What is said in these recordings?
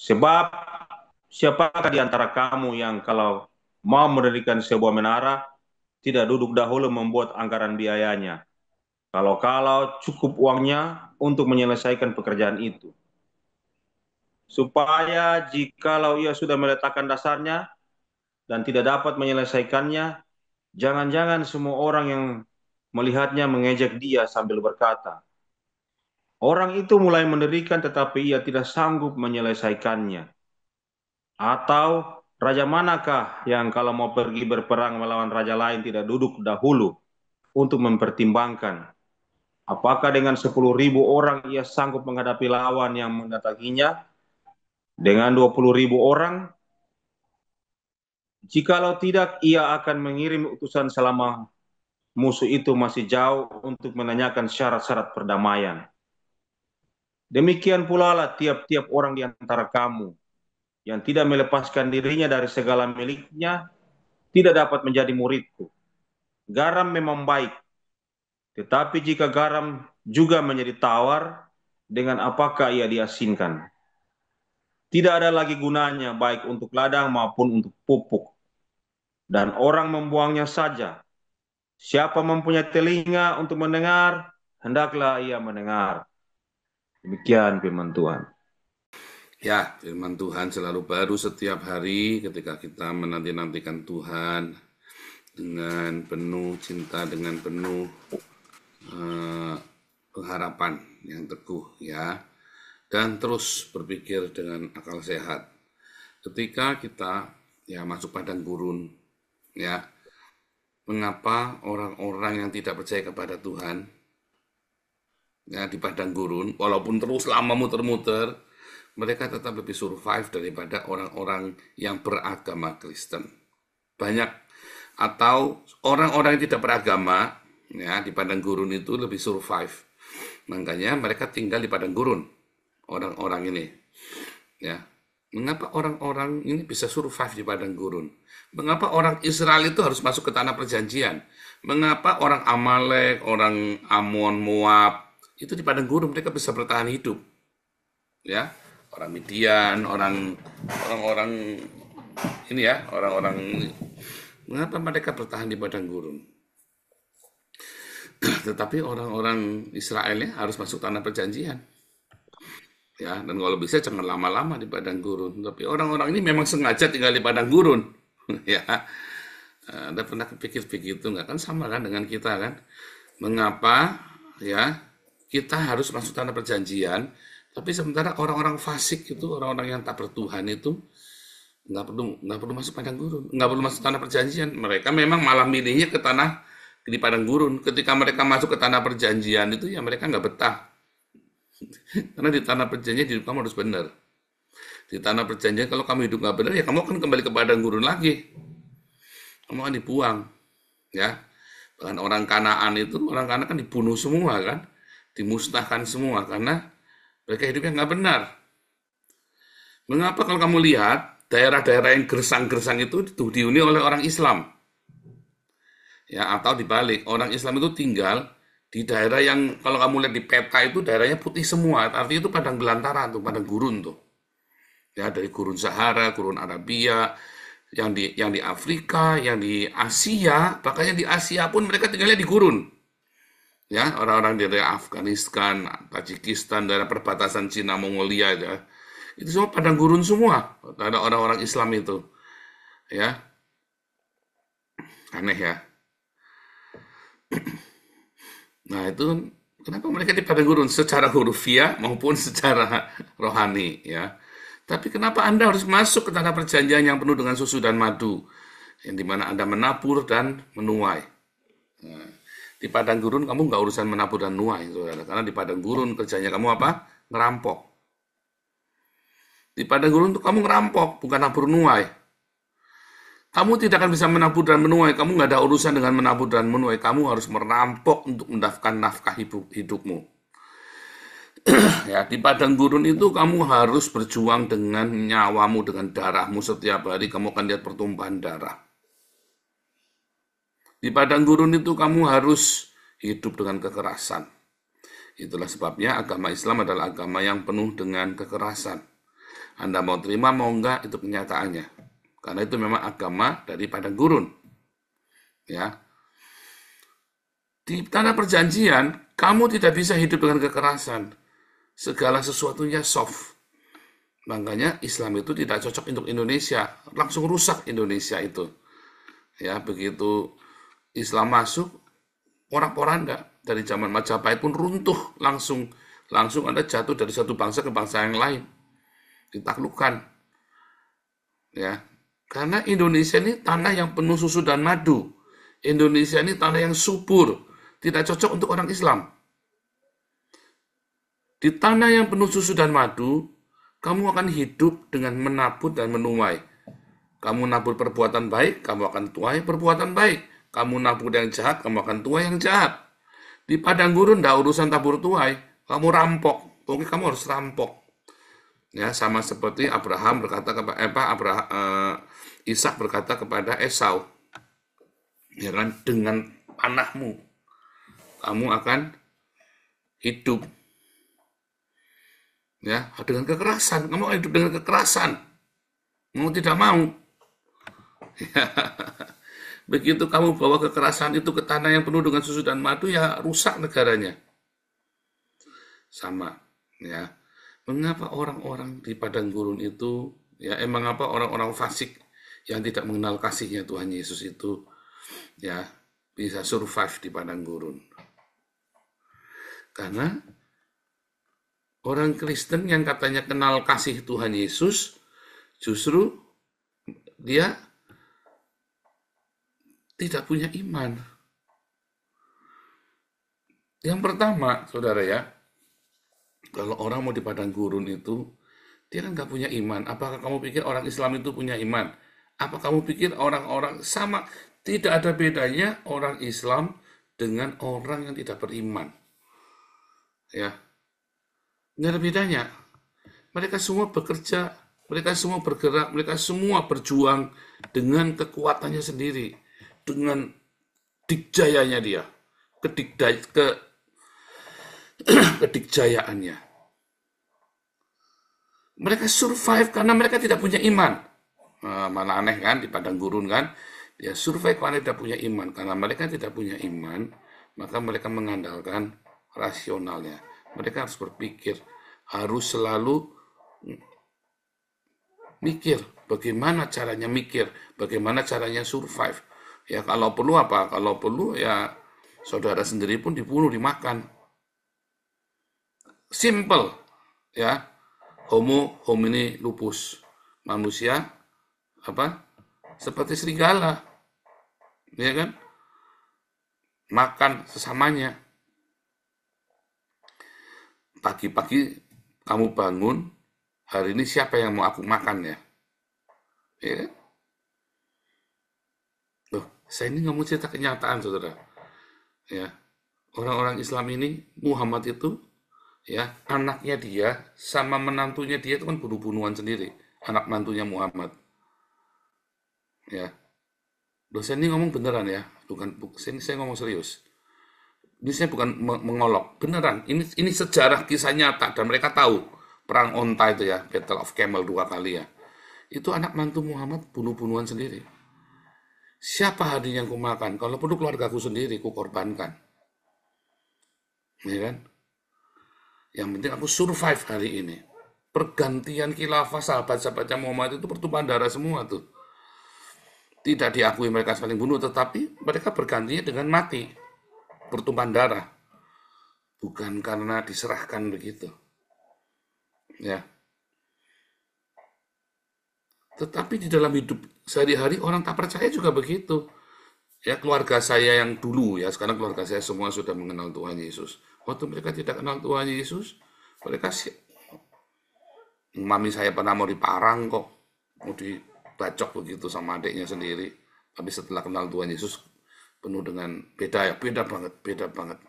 Sebab siapakah di antara kamu yang kalau mau mendirikan sebuah menara, tidak duduk dahulu membuat anggaran biayanya. Kalau cukup uangnya untuk menyelesaikan pekerjaan itu. Supaya jikalau ia sudah meletakkan dasarnya dan tidak dapat menyelesaikannya, jangan-jangan semua orang yang melihatnya mengejek dia sambil berkata, orang itu mulai mendirikan tetapi ia tidak sanggup menyelesaikannya. Atau raja manakah yang kalau mau pergi berperang melawan raja lain tidak duduk dahulu untuk mempertimbangkan apakah dengan 10.000 orang ia sanggup menghadapi lawan yang mendatanginya dengan 20.000 orang. Jikalau tidak, ia akan mengirim utusan selama musuh itu masih jauh untuk menanyakan syarat-syarat perdamaian. Demikian pula lah tiap-tiap orang di antara kamu yang tidak melepaskan dirinya dari segala miliknya tidak dapat menjadi muridku. Garam memang baik, tetapi jika garam juga menjadi tawar, dengan apakah ia diasinkan? Tidak ada lagi gunanya baik untuk ladang maupun untuk pupuk. Dan orang membuangnya saja. Siapa mempunyai telinga untuk mendengar, hendaklah ia mendengar. Demikian firman Tuhan. Ya, firman Tuhan selalu baru setiap hari ketika kita menanti-nantikan Tuhan dengan penuh cinta, dengan penuh eh, pengharapan yang teguh ya. Dan terus berpikir dengan akal sehat. Ketika kita ya masuk padang gurun ya, mengapa orang-orang yang tidak percaya kepada Tuhan ya di padang gurun walaupun terus lama muter-muter mereka tetap lebih survive daripada orang-orang yang beragama Kristen. Banyak atau orang-orang yang tidak beragama ya di padang gurun itu lebih survive. Makanya mereka tinggal di padang gurun. Orang-orang ini ya. Mengapa orang-orang ini bisa survive di padang gurun? Mengapa orang Israel itu harus masuk ke tanah perjanjian? Mengapa orang Amalek, orang Amon, Moab itu di padang gurun mereka bisa bertahan hidup? Ya, orang Midian, orang-orang ini ya, orang-orang mengapa mereka bertahan di padang gurun? Tetapi orang-orang Israelnya harus masuk tanah perjanjian. Ya, dan kalau bisa jangan lama-lama di padang gurun. Tapi orang-orang ini memang sengaja tinggal di padang gurun. Ya, Anda pernah kepikir begitu nggak? Kan sama kan dengan kita kan? Mengapa ya kita harus masuk tanah perjanjian, tapi sementara orang-orang fasik itu, orang-orang yang tak bertuhan itu nggak perlu masuk padang gurun, nggak perlu masuk tanah perjanjian. Mereka memang malah milihnya ke tanah di padang gurun. Ketika mereka masuk ke tanah perjanjian itu ya mereka nggak betah. Karena di tanah perjanjian hidup kamu harus benar. Di tanah perjanjian kalau kamu hidup nggak benar ya kamu akan kembali ke padang gurun lagi. Kamu akan dibuang, ya. Bahkan orang Kanaan kan dibunuh semua kan, dimusnahkan semua karena mereka hidupnya nggak benar. Mengapa kalau kamu lihat daerah-daerah yang gersang-gersang itu dihuni oleh orang Islam, ya atau dibalik orang Islam itu tinggal di daerah yang kalau kamu lihat di peta itu daerahnya putih semua, artinya itu padang belantara tuh, padang gurun tuh. Ya dari gurun Sahara, gurun Arabia, yang di Afrika, yang di Asia, bahkan yang di Asia pun mereka tinggalnya di gurun. Ya, orang-orang dari Afghanistan, Tajikistan, daerah perbatasan Cina, Mongolia, ya. Itu semua padang gurun semua. Ada orang-orang Islam itu. Ya, aneh ya. Nah, itu kenapa mereka di padang gurun secara hurufiah maupun secara rohani, ya. Tapi kenapa Anda harus masuk ke tanah perjanjian yang penuh dengan susu dan madu, yang dimana Anda menabur dan menuai? Nah, di padang gurun kamu nggak urusan menabur dan nuai, saudara. Karena di padang gurun kerjanya kamu apa? Ngerampok. Di padang gurun tuh kamu ngerampok, bukan nabur nuai. Kamu tidak akan bisa menabur dan menuai. Kamu nggak ada urusan dengan menabur dan menuai. Kamu harus merampok untuk mendapatkan nafkah hidupmu. Ya, di padang gurun itu kamu harus berjuang dengan nyawamu, dengan darahmu. Setiap hari kamu akan lihat pertumpahan darah. Di padang gurun itu kamu harus hidup dengan kekerasan. Itulah sebabnya agama Islam adalah agama yang penuh dengan kekerasan. Anda mau terima, mau enggak, itu kenyataannya. Karena itu memang agama dari padang gurun. Ya. Di tanah perjanjian, kamu tidak bisa hidup dengan kekerasan. Segala sesuatunya soft. Makanya Islam itu tidak cocok untuk Indonesia. Langsung rusak Indonesia itu. Ya, begitu Islam masuk, porak-poranda dari zaman Majapahit pun runtuh langsung Anda jatuh dari satu bangsa ke bangsa yang lain, ditaklukkan, ya. Karena Indonesia ini tanah yang penuh susu dan madu. Indonesia ini tanah yang subur, tidak cocok untuk orang Islam. Di tanah yang penuh susu dan madu, kamu akan hidup dengan menabur dan menuai. Kamu nabur perbuatan baik, kamu akan tuai perbuatan baik. Kamu nabur yang jahat, kamu akan tuai yang jahat. Di padang gurun, tidak urusan tabur tuai. Kamu rampok. Pokoknya kamu harus rampok. Ya, sama seperti Abraham berkata kepada Ishak berkata kepada Esau, ya kan, dengan panahmu kamu akan hidup. Ya, dengan kekerasan, kamu hidup dengan kekerasan. Mau tidak mau. Ya. Begitu kamu bawa kekerasan itu ke tanah yang penuh dengan susu dan madu, ya rusak negaranya. Sama, ya. Mengapa orang-orang di padang gurun itu, ya emang apa orang-orang fasik yang tidak mengenal kasihnya Tuhan Yesus itu, ya bisa survive di padang gurun? Karena orang Kristen yang katanya kenal kasih Tuhan Yesus, justru dia tidak punya iman. Yang pertama, saudara ya, kalau orang mau di padang gurun itu, dia kan nggak punya iman. Apakah kamu pikir orang Islam itu punya iman? Apa kamu pikir orang-orang sama? Tidak ada bedanya orang Islam dengan orang yang tidak beriman. Ya, nggak ada bedanya. Mereka semua bekerja, mereka semua bergerak, mereka semua berjuang dengan kekuatannya sendiri, dengan dikjayanya dia, kedikjayaannya. Mereka survive karena mereka tidak punya iman. Malah aneh kan, di padang gurun kan, dia survive karena tidak punya iman. Karena mereka tidak punya iman, maka mereka mengandalkan rasionalnya. Mereka harus berpikir, harus selalu mikir, bagaimana caranya mikir, bagaimana caranya survive. Ya kalau perlu apa? Kalau perlu ya saudara sendiri pun dibunuh, dimakan. Simple, ya. Homo homini lupus, manusia apa? Seperti serigala, ya kan? Makan sesamanya. Pagi-pagi kamu bangun, hari ini siapa yang mau aku makan ya? Ya kan? Loh, saya ini ngomong cerita kenyataan, saudara. Ya, orang-orang Islam ini, Muhammad itu, ya anaknya dia sama menantunya dia itu kan bunuh-bunuhan sendiri, anak mantunya Muhammad. Ya, dosen ini ngomong beneran ya, bukan saya ngomong serius. Ini saya bukan mengolok, beneran. Ini sejarah kisah nyata dan mereka tahu perang onta itu ya, Battle of Camel 2 kali ya. Itu anak mantu Muhammad bunuh-bunuhan sendiri. Siapa hari yang ku makan? Kalau perlu keluargaku sendiri ku korbankan. Ya kan? Yang penting aku survive hari ini. Pergantian khilafah sahabat-sahabatnya Muhammad itu pertumpahan darah semua tuh. Tidak diakui mereka saling bunuh, tetapi mereka bergantinya dengan mati. Pertumpahan darah. Bukan karena diserahkan begitu. Ya. Tetapi di dalam hidup sehari-hari orang tak percaya juga begitu. Ya keluarga saya yang dulu ya, sekarang keluarga saya semua sudah mengenal Tuhan Yesus. Waktu mereka tidak kenal Tuhan Yesus, mereka mami saya pernah mau diparang kok, mau dibacok begitu sama adiknya sendiri. Tapi setelah kenal Tuhan Yesus, penuh dengan beda banget.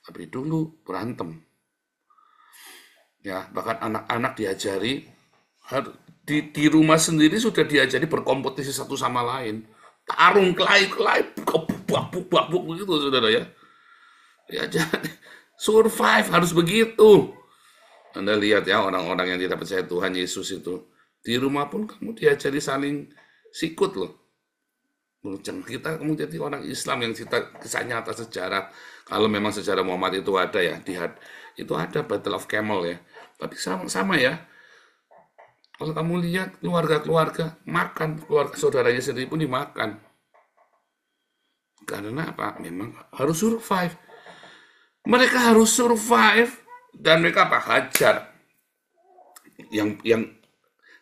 Tapi dulu berantem. Ya, bahkan anak-anak diajari di rumah sendiri sudah diajari berkompetisi satu sama lain. Tarung, kelahi, bubak begitu, saudara ya. Ya, jadi survive harus begitu. Anda lihat ya orang-orang yang tidak percaya Tuhan Yesus itu. Di rumah pun kamu diajari saling sikut loh. Kita kemudian jadi orang Islam yang cerita kisah nyata sejarah. Kalau memang sejarah Muhammad itu ada ya, itu ada Battle of Camel ya. Tapi sama ya. Kalau kamu lihat keluarga-keluarga makan, keluarga saudaranya sendiri pun dimakan. Karena apa? Memang harus survive. Mereka harus survive dan mereka apa? Hajar. Yang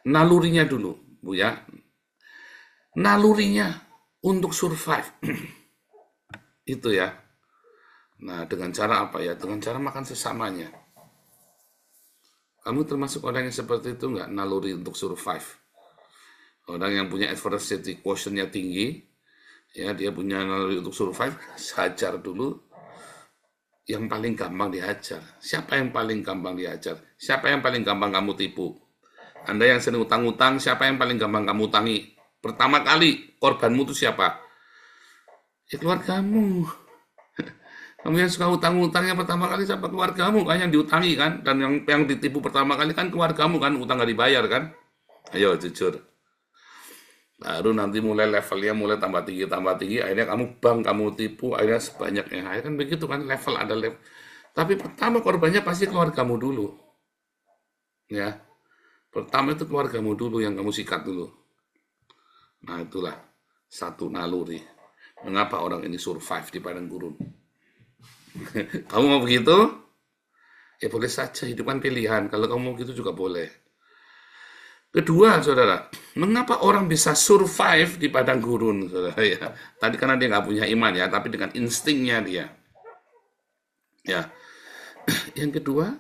nalurinya dulu, Bu ya. Nalurinya untuk survive. Itu ya. Nah, dengan cara apa ya? Dengan cara makan sesamanya. Kamu termasuk orang yang seperti itu nggak? Naluri untuk survive. Orang yang punya adversity quotient-nya tinggi, ya dia punya naluri untuk survive, hajar dulu. Yang paling gampang dihajar. Siapa yang paling gampang dihajar? Siapa yang paling gampang kamu tipu? Anda yang sering utang-utang, siapa yang paling gampang kamu utangi? Pertama kali, korbanmu itu siapa? Ya keluargamu. Kamu yang suka utang-utangnya pertama kali siapa? Keluargamu kan yang diutangi kan? Dan yang ditipu pertama kali kan keluargamu kan, utang nggak dibayar kan? Ayo jujur. Baru nanti mulai levelnya mulai tambah tinggi, akhirnya kamu bank, kamu tipu, akhirnya sebanyaknya. Akhirnya kan begitu kan, ada level. Tapi pertama korbannya pasti keluargamu dulu. Ya. Pertama itu keluargamu dulu yang kamu sikat dulu. Nah itulah satu naluri. Mengapa orang ini survive di padang gurun? Kamu mau begitu? Ya boleh saja, hidup kan pilihan. Kalau kamu mau gitu juga boleh. Kedua, saudara, mengapa orang bisa survive di padang gurun, saudara? Ya, tadi karena dia nggak punya iman ya, tapi dengan instingnya dia. Ya, yang kedua,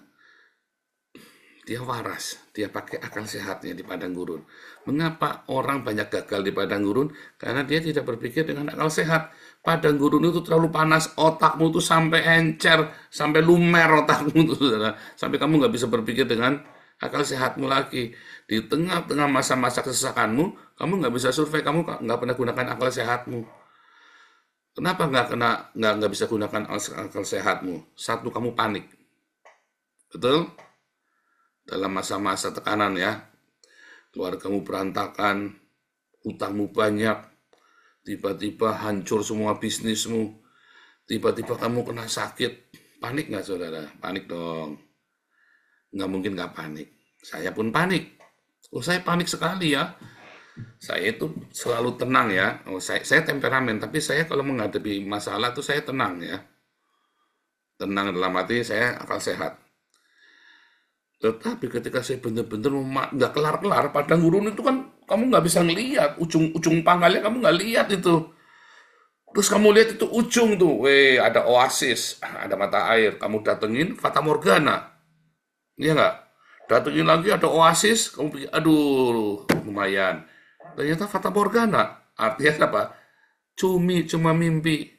dia waras, dia pakai akal sehatnya di padang gurun. Mengapa orang banyak gagal di padang gurun? Karena dia tidak berpikir dengan akal sehat. Padang gurun itu terlalu panas, otakmu tuh sampai encer, sampai lumer otakmu tuh, saudara. Sampai kamu nggak bisa berpikir dengan akal sehatmu lagi. Di tengah-tengah masa-masa kesesakanmu, kamu nggak bisa survei, kamu nggak pernah gunakan akal sehatmu. Kenapa nggak bisa gunakan akal sehatmu? Satu, kamu panik. Betul? Dalam masa-masa tekanan ya, keluargamu berantakan, hutangmu banyak, tiba-tiba hancur semua bisnismu, tiba-tiba kamu kena sakit, panik nggak saudara? Panik dong. Nggak mungkin nggak panik. Saya pun panik. Oh, saya panik sekali ya. Saya itu selalu tenang ya. Oh, saya temperamen, tapi saya kalau menghadapi masalah itu saya tenang ya. Tenang dalam arti saya akal sehat. Tetapi ketika saya benar-benar nggak kelar-kelar, padang gurun itu kan kamu nggak bisa ngelihat ujung pangkalnya, kamu nggak lihat itu. Terus kamu lihat itu ujung tuh, ada oasis, ada mata air. Kamu datengin Fata Morgana, iya nggak? Datengin lagi ada oasis, kamu pikir, aduh, lumayan. Ternyata Fata Morgana, artinya apa? Cuma mimpi.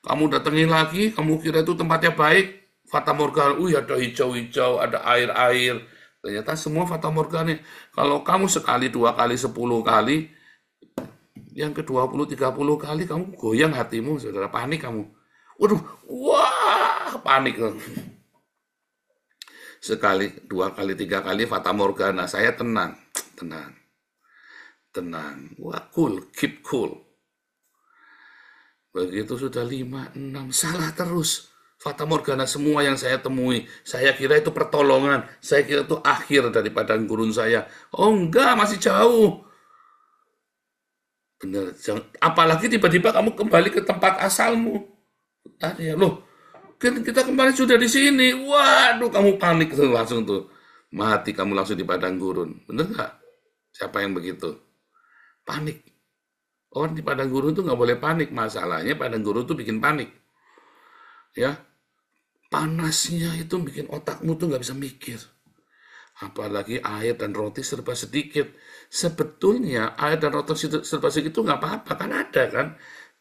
Kamu datengin lagi, kamu kira itu tempatnya baik, Fata Morgana, ada hijau-hijau, ada air-air. Ternyata semua Fata Morgana. Kalau kamu sekali, 2 kali, 10 kali, yang ke-20, 30 kali, kamu goyang hatimu, saudara, panik kamu. Waduh, wah, panik. Sekali, 2 kali, 3 kali Fata Morgana, saya tenang. Wah, cool, keep cool. Begitu sudah 5, 6, salah terus. Fata Morgana semua yang saya temui. Saya kira itu pertolongan. Saya kira itu akhir dari padang gurun saya. Oh enggak, masih jauh. Benar. Apalagi tiba-tiba kamu kembali ke tempat asalmu. Tadi ya, loh, kita kemarin sudah di sini. Waduh, kamu panik tuh langsung tuh. Mati kamu langsung di padang gurun. Bener nggak? Siapa yang begitu? Panik. Orang di padang gurun tuh nggak boleh panik. Masalahnya padang gurun tuh bikin panik. Ya, panasnya itu bikin otakmu tuh nggak bisa mikir. Apalagi air dan roti serba sedikit. Sebetulnya air dan roti serba sedikit itu nggak apa-apa, kan ada kan.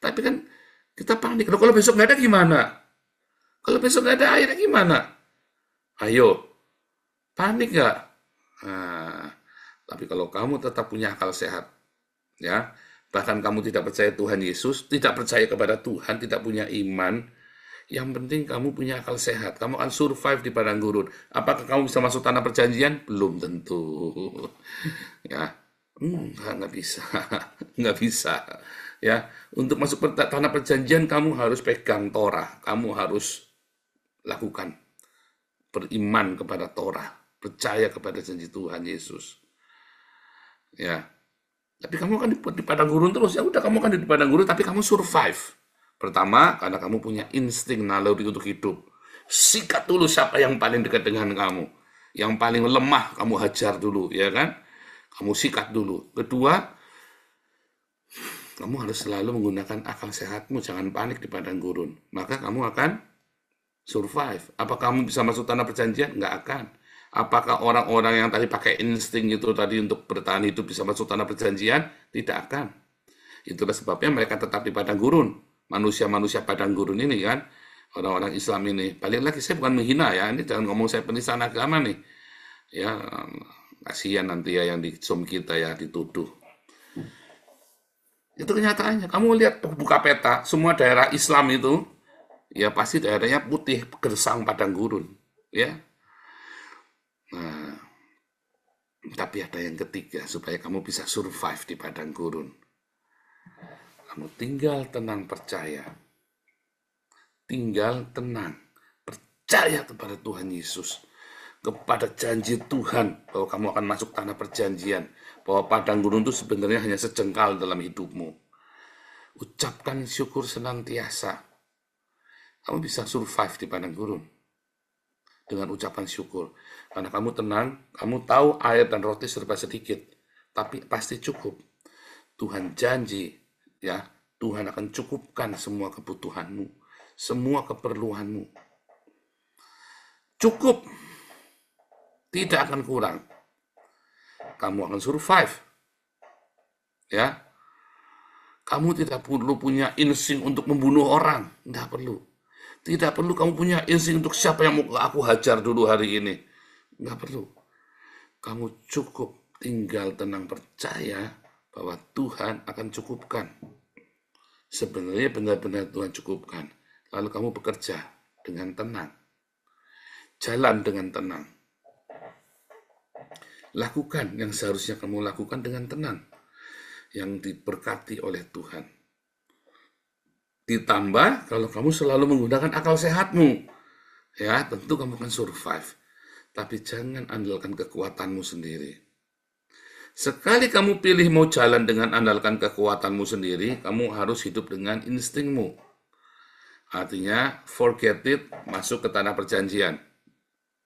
Tapi kan kita panik. Loh, kalau besok nggak ada gimana? Kalau besok nggak ada airnya gimana? Ayo, panik nggak? Nah, tapi kalau kamu tetap punya akal sehat, ya, bahkan kamu tidak percaya Tuhan Yesus, tidak percaya kepada Tuhan, tidak punya iman, Yang penting kamu punya akal sehat. Kamu akan survive di padang gurun. Apakah kamu bisa masuk tanah perjanjian? Belum tentu. Ya, nggak bisa, nggak bisa. Ya, untuk masuk tanah perjanjian kamu harus pegang Torah. Kamu harus lakukan beriman kepada Torah, percaya kepada janji Tuhan Yesus. Ya, tapi kamu kan di padang gurun terus. Ya udah, kamu kan di padang gurun, tapi kamu survive. Pertama, karena kamu punya insting naluri untuk hidup. Sikat dulu siapa yang paling dekat dengan kamu. Yang paling lemah, kamu hajar dulu, ya kan? Kamu sikat dulu. Kedua, kamu harus selalu menggunakan akal sehatmu. Jangan panik di padang gurun. Maka kamu akan survive. Apakah kamu bisa masuk tanah perjanjian? Nggak akan. Apakah orang-orang yang tadi pakai insting itu tadi untuk bertahan hidup bisa masuk tanah perjanjian? Tidak akan. Itulah sebabnya mereka tetap di padang gurun. Manusia-manusia padang gurun ini kan, orang-orang Islam ini. Balik lagi, saya bukan menghina ya, ini jangan ngomong saya penistaan agama nih. Ya, kasihan nanti ya yang di Zoom kita ya dituduh. Itu kenyataannya. Kamu lihat buka peta, semua daerah Islam itu, ya pasti daerahnya putih, gersang padang gurun. Ya. Nah, tapi ada yang ketiga, supaya kamu bisa survive di padang gurun. Kamu tinggal tenang percaya. Tinggal tenang. Percaya kepada Tuhan Yesus. Kepada janji Tuhan bahwa kamu akan masuk tanah perjanjian. Bahwa padang gurun itu sebenarnya hanya sejengkal dalam hidupmu. Ucapkan syukur senantiasa. Kamu bisa survive di padang gurun. Dengan ucapan syukur. Karena kamu tenang, kamu tahu air dan roti serba sedikit. Tapi pasti cukup. Tuhan janji. Ya, Tuhan akan cukupkan semua kebutuhanmu, semua keperluanmu. Cukup, tidak akan kurang. Kamu akan survive. Ya, kamu tidak perlu punya insting untuk membunuh orang, tidak perlu. Tidak perlu kamu punya insting untuk siapa yang mau aku hajar dulu hari ini, tidak perlu. Kamu cukup tinggal tenang percaya bahwa Tuhan akan cukupkan. Sebenarnya benar-benar Tuhan cukupkan. Lalu kamu bekerja dengan tenang. Jalan dengan tenang. Lakukan yang seharusnya kamu lakukan dengan tenang. Yang diberkati oleh Tuhan. Ditambah kalau kamu selalu menggunakan akal sehatmu. Ya, tentu kamu akan survive. Tapi jangan andalkan kekuatanmu sendiri. Sekali kamu pilih mau jalan dengan andalkan kekuatanmu sendiri, kamu harus hidup dengan instingmu. Artinya, forget it, masuk ke tanah perjanjian.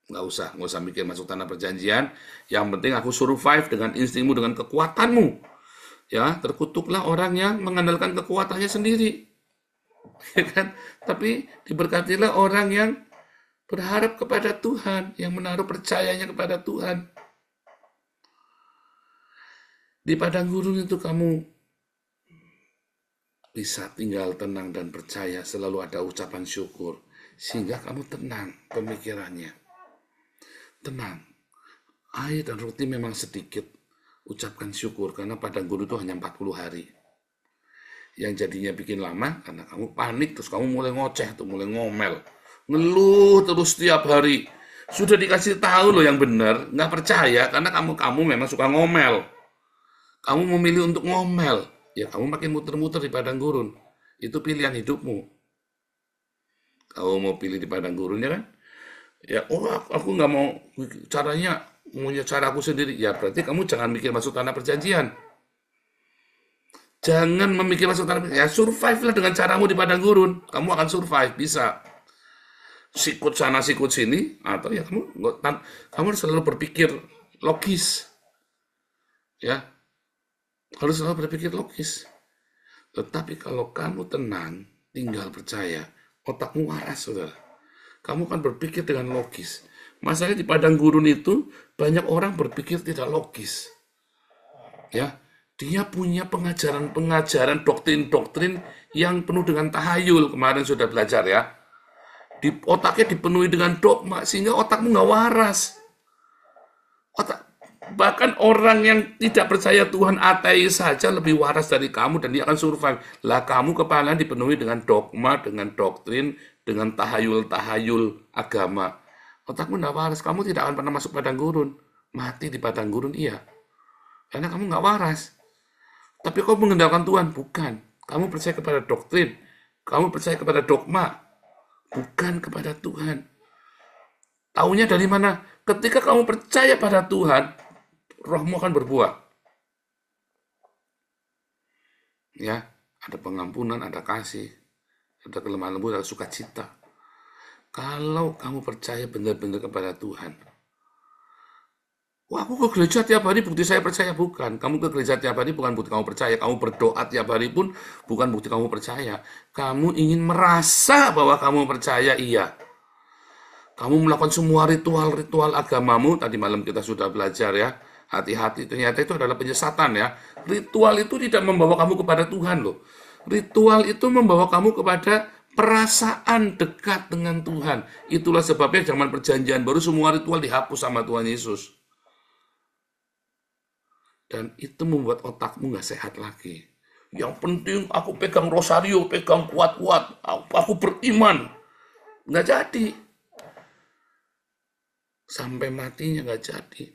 Nggak usah mikir masuk tanah perjanjian. Yang penting aku survive dengan instingmu, dengan kekuatanmu. Ya, terkutuklah orang yang mengandalkan kekuatannya sendiri. Ya kan? Tapi diberkatilah orang yang berharap kepada Tuhan, yang menaruh percayanya kepada Tuhan. Di padang gurun itu kamu bisa tinggal tenang dan percaya, selalu ada ucapan syukur. Sehingga kamu tenang pemikirannya. Tenang. Air dan roti memang sedikit. Ucapkan syukur, karena padang gurun itu hanya 40 hari. Yang jadinya bikin lama, karena kamu panik, terus kamu mulai ngoceh, tuh mulai ngomel. Ngeluh terus setiap hari. Sudah dikasih tahu loh yang benar, nggak percaya, karena kamu memang suka ngomel. Kamu memilih untuk ngomel, ya kamu makin muter-muter di padang gurun. Itu pilihan hidupmu. Kamu mau pilih di padang gurun, ya kan? Ya, aku nggak mau caranya, punya cara aku sendiri. Ya, berarti kamu jangan mikir masuk tanah perjanjian. Jangan memikir masuk tanah perjanjian. Ya, survive lah dengan caramu di padang gurun. Kamu akan survive, bisa. Sikut sana, sikut sini, atau ya kamu harus selalu berpikir logis. Ya, harus selalu berpikir logis. Tetapi kalau kamu tenang, tinggal percaya, otakmu waras, saudara. Kamu akan berpikir dengan logis. Masalahnya di padang gurun itu, banyak orang berpikir tidak logis. Ya, dia punya pengajaran-pengajaran, doktrin-doktrin yang penuh dengan tahayul. Kemarin sudah belajar ya. Otaknya dipenuhi dengan dogma, sehingga otakmu nggak waras. Bahkan orang yang tidak percaya Tuhan, ateis saja lebih waras dari kamu dan dia akan survive. Lah kamu kepala dipenuhi dengan dogma, dengan doktrin, dengan tahayul-tahayul agama. Otakmu tidak waras, kamu tidak akan pernah masuk padang gurun. Mati di padang gurun, iya. Karena kamu nggak waras. Tapi kau mengandalkan Tuhan, bukan. Kamu percaya kepada doktrin, kamu percaya kepada dogma, bukan kepada Tuhan. Taunya dari mana? Ketika kamu percaya pada Tuhan, rohmu akan berbuah. Ya, ada pengampunan, ada kasih, ada kelemah lembut, ada sukacita. Kalau kamu percaya benar-benar kepada Tuhan, wah, aku ke gereja tiap hari bukti saya percaya, bukan. Kamu ke gereja tiap hari bukan bukti kamu percaya. Kamu berdoa tiap hari pun bukan bukti kamu percaya. Kamu ingin merasa bahwa kamu percaya, iya. Kamu melakukan semua ritual-ritual agamamu, tadi malam kita sudah belajar ya. Hati-hati, ternyata itu adalah penyesatan ya. Ritual itu tidak membawa kamu kepada Tuhan loh. Ritual itu membawa kamu kepada perasaan dekat dengan Tuhan. Itulah sebabnya zaman perjanjian baru semua ritual dihapus sama Tuhan Yesus. Dan itu membuat otakmu nggak sehat lagi. Yang penting aku pegang rosario, pegang kuat-kuat. Aku beriman. Nggak jadi. Sampai matinya nggak jadi.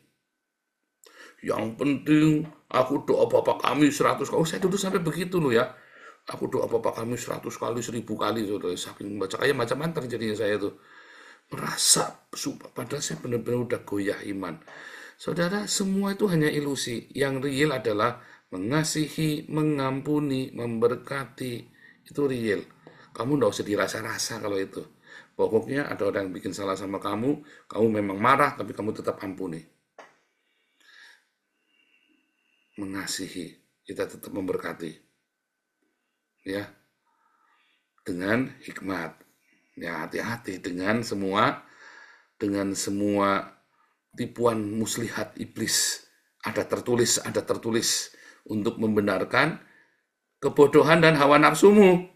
Yang penting aku doa Bapa kami 100 kali. Saya dulu sampai begitu loh ya. Aku doa Bapa kami 100 kali, 1000 kali. Saudara. Saking baca kayak macam-macam jadinya saya tuh. Merasa, padahal saya benar-benar udah goyah iman. Saudara, semua itu hanya ilusi. Yang real adalah mengasihi, mengampuni, memberkati. Itu real. Kamu nggak usah dirasa-rasa kalau itu. Pokoknya ada orang yang bikin salah sama kamu memang marah, tapi kamu tetap ampuni. Mengasihi, kita tetap memberkati. Ya, dengan hikmat. Ya, hati-hati dengan semua tipuan muslihat iblis. Ada tertulis untuk membenarkan kebodohan dan hawa nafsumu.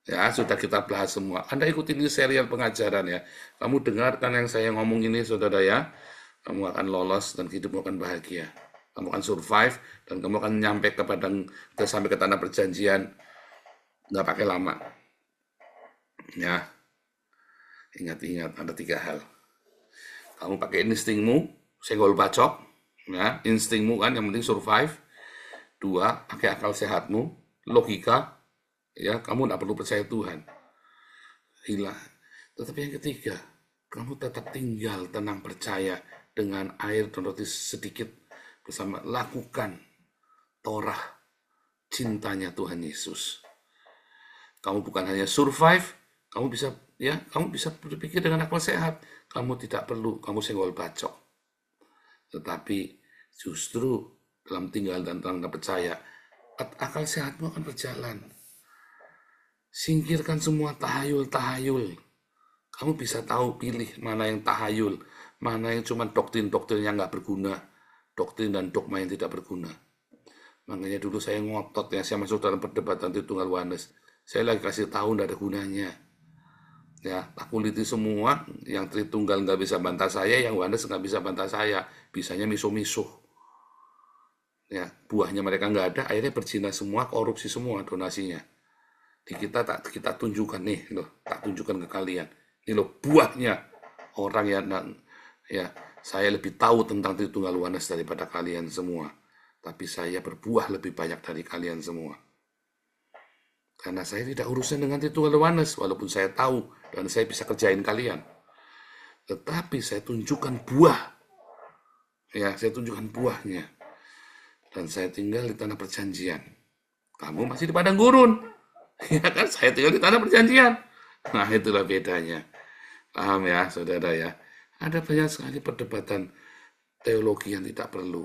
Ya, sudah kita bahas semua. Anda ikuti ini serial pengajaran ya. Kamu dengarkan yang saya ngomong ini, saudara ya. Kamu akan lolos dan hidupmu akan bahagia. Kamu akan survive dan kamu akan nyampe sampai ke tanah perjanjian. Nggak pakai lama. Ya, ingat-ingat ada 3 hal. Kamu pakai instingmu, senggol bacok. Ya, instingmu kan yang penting survive. 2, pakai akal sehatmu, logika. Ya, kamu tidak perlu percaya Tuhan. Hilang. Tetapi yang ketiga, kamu tetap tinggal tenang percaya dengan air dan roti sedikit bersama lakukan Torah cintanya Tuhan Yesus. Kamu bukan hanya survive, kamu bisa berpikir dengan akal sehat. Kamu tidak perlu kamu senggol bacok. Tetapi justru dalam tinggal dan tenang percaya, akal sehatmu akan berjalan. Singkirkan semua tahayul-tahayul. Kamu bisa tahu pilih mana yang tahayul, mana yang cuma doktrin-doktrin yang nggak berguna, doktrin dan dogma yang tidak berguna. Makanya dulu saya ngotot ya, saya masuk dalam perdebatan Tritunggal Oneness. Saya lagi kasih tahu nggak ada gunanya. Ya, tak kuliti semua, yang Tritunggal nggak bisa bantah saya, yang Oneness nggak bisa bantah saya. Bisanya miso-miso. Ya, buahnya mereka nggak ada, akhirnya berzina semua, korupsi semua donasinya. Di kita tunjukkan nih loh, tak tunjukkan ke kalian. Ini loh buahnya orang yang ya saya lebih tahu tentang Tritunggal Oneness daripada kalian semua. Tapi saya berbuah lebih banyak dari kalian semua. Karena saya tidak urusan dengan Tritunggal Oneness, walaupun saya tahu dan saya bisa kerjain kalian. Tetapi saya tunjukkan buah. Ya, saya tunjukkan buahnya. Dan saya tinggal di tanah perjanjian. Kamu masih di padang gurun. Ya kan, saya tinggal di tanah perjanjian. Nah, itulah bedanya. Paham ya, saudara ya? Ada banyak sekali perdebatan teologi yang tidak perlu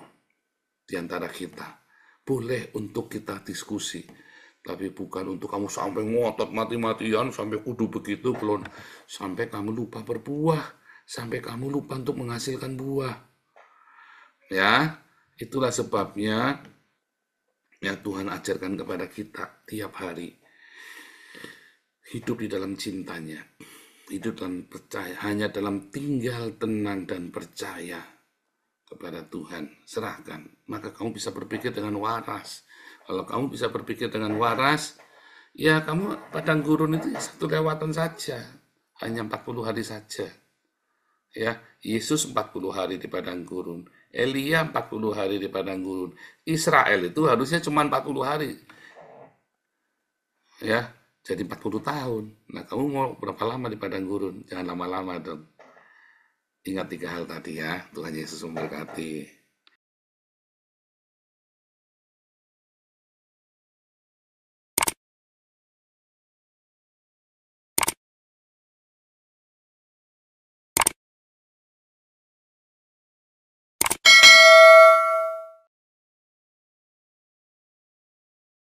di antara kita. Boleh untuk kita diskusi, tapi bukan untuk kamu sampai ngotot mati-matian, sampai kudu begitu, belum sampai kamu lupa berbuah, sampai kamu lupa untuk menghasilkan buah. Ya, itulah sebabnya yang Tuhan ajarkan kepada kita tiap hari. Hidup di dalam cintanya, hidup dalam percaya, hanya dalam tinggal tenang dan percaya. kepada Tuhan, serahkan. Maka kamu bisa berpikir dengan waras. Kalau kamu bisa berpikir dengan waras, ya kamu padang gurun itu satu lewatan saja. Hanya 40 hari saja. Ya, Yesus 40 hari di padang gurun. Elia 40 hari di padang gurun. Israel itu harusnya cuma 40 hari. Ya, jadi 40 tahun. Nah, kamu mau berapa lama di padang gurun? Jangan lama-lama dong. Ingat 3 hal tadi ya. Tuhan Yesus memberkati.